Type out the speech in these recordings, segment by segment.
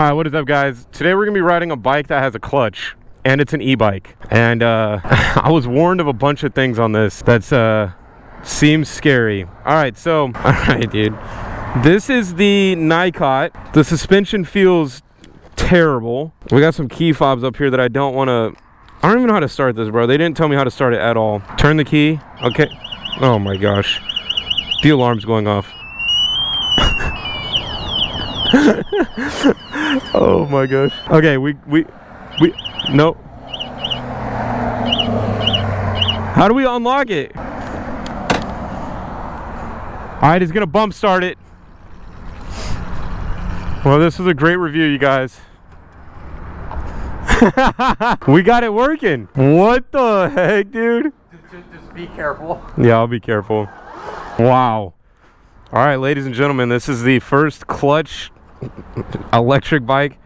Alright, what is up guys? Today we're gonna be riding a bike that has a clutch and it's an e-bike, and I was warned of a bunch of things on this that seems scary. Alright, dude, this is the NICOT. The suspension feels terrible. We got some key fobs up here that I don't want to. I don't even know how to start this, bro. They didn't tell me how to start it at all. Turn the key. Okay. Oh my gosh, the alarm's going off. Oh my gosh. Okay, we no. How do we unlock it? Alright, it's gonna bump start it. Well, this was a great review, you guys. We got it working. What the heck, dude? Just be careful. Yeah, I'll be careful. Wow. Alright, ladies and gentlemen, this is the first clutch electric bike.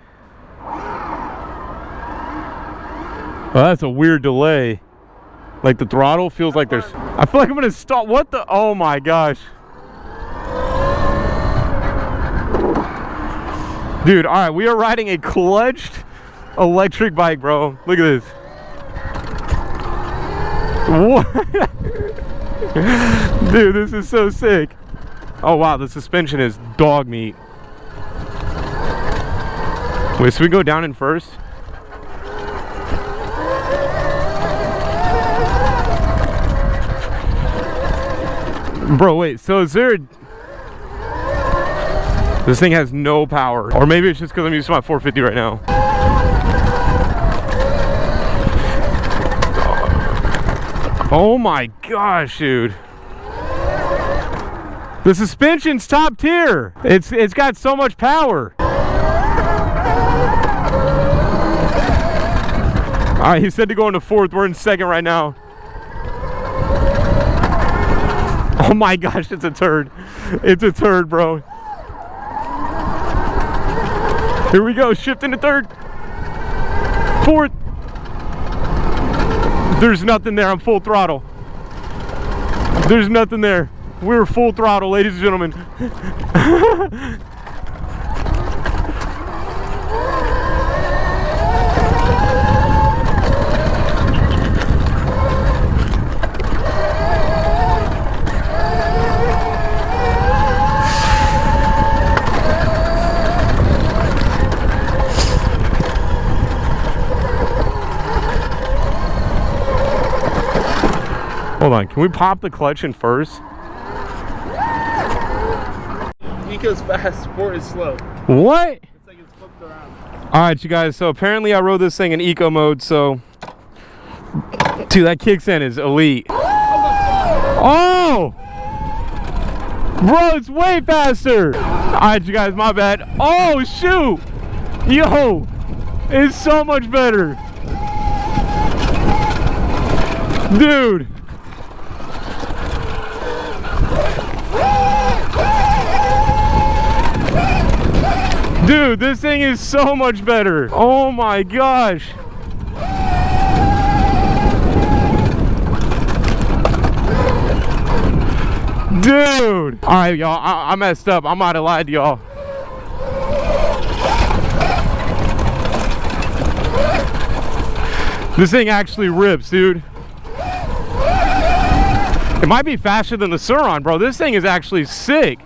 Well, that's a weird delay. Like the throttle feels like there's. I feel like I'm gonna stop. What the? Oh my gosh. Dude, alright, we are riding a clutched electric bike, bro. Look at this. What? Dude, this is so sick. Oh wow, the suspension is dog meat. Wait, so we go down in first? Bro, wait, so is there this thing has no power. Or maybe it's just because I'm using my 450 right now. Oh my gosh, dude. The suspension's top tier. It's got so much power. Alright, he said to go into fourth. We're in second right now. Oh my gosh, it's a turd. It's a turd, bro. Here we go, shift into third. Fourth. There's nothing there. I'm full throttle. There's nothing there. We're full throttle, ladies and gentlemen. Hold on, can we pop the clutch in first? Eco's fast, sport is slow. What? It's like it's flipped around. Alright, you guys, so apparently I rode this thing in eco mode, so. Dude, that kickstand is elite. Oh! Bro, it's way faster! Alright, you guys, my bad. Oh, shoot! Yo! It's so much better! Dude! Dude, this thing is so much better. Oh my gosh. Dude. Alright, y'all. I messed up. I might have lied to y'all. This thing actually rips, dude. It might be faster than the Suron, bro. This thing is actually sick.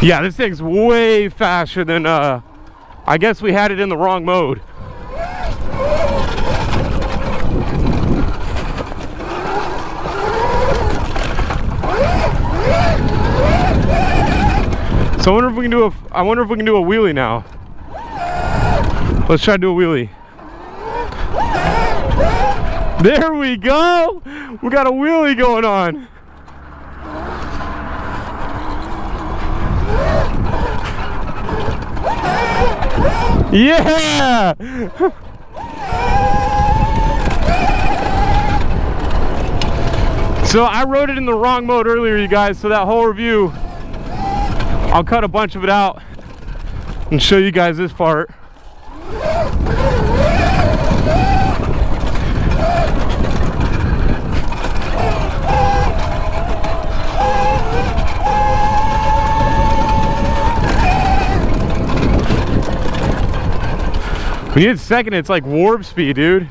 Yeah, this thing's way faster than, I guess we had it in the wrong mode. So I wonder if we can do a wheelie now. Let's try to do a wheelie. There we go! We got a wheelie going on. Yeah! So I rode it in the wrong mode earlier, you guys, so that whole review I'll cut a bunch of it out and show you guys this part. When you hit second, it's like warp speed, dude.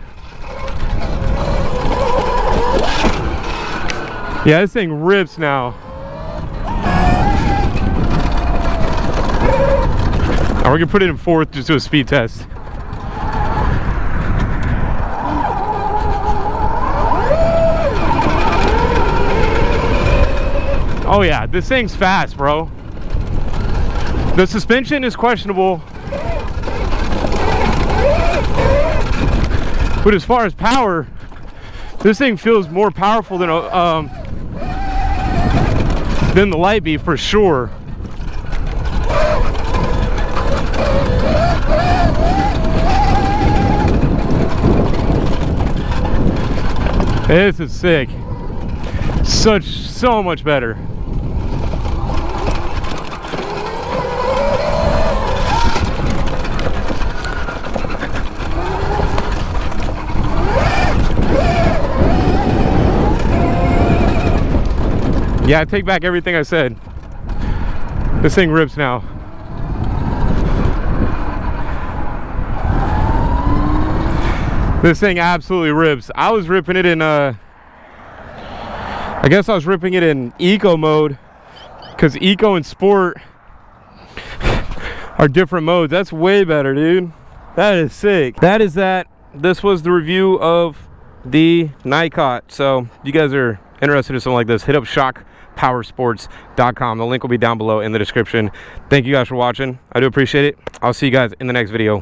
Yeah, this thing rips now. Now we're gonna put it in fourth, just do a speed test. Oh yeah, this thing's fast, bro. The suspension is questionable. But as far as power, this thing feels more powerful than the Light Bee for sure. This is sick. So much better. Yeah, I take back everything I said. This thing rips now. This thing absolutely rips. I was ripping it in I guess I was ripping it in eco mode, because eco and sport are different modes. That's way better, dude. That is sick. That is that. This was the review of the NICOT. So if you guys are interested in something like this, hit up shockpowersports.com. The link will be down below in the description. Thank you guys for watching. I do appreciate it. I'll see you guys in the next video.